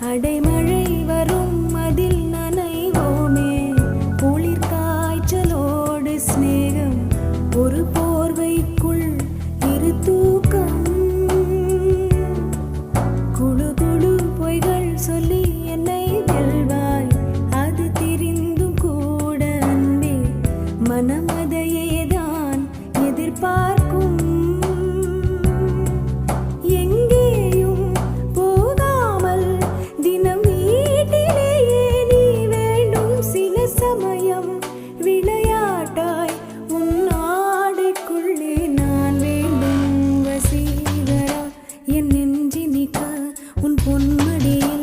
அடைமழை வரும் அதில் நனைவோமே குளிர் காய்ச்சலோடு சிநேகம் ஒரு போர்வைக்குள் இரு தூக்கம் குழு குழு பொய்கள் சொல்லி என்னை வெல்வாய் அது தெரிந்தும் கூட அன்பே மனமதையேதான் எதிர்பார்க்கும் விளையாட்டாய் உன் ஆடைக்குள்ளே நான் வேண்டும் வசீகரா என் நெஞ்சினிக்க உன் பொன்மடியில்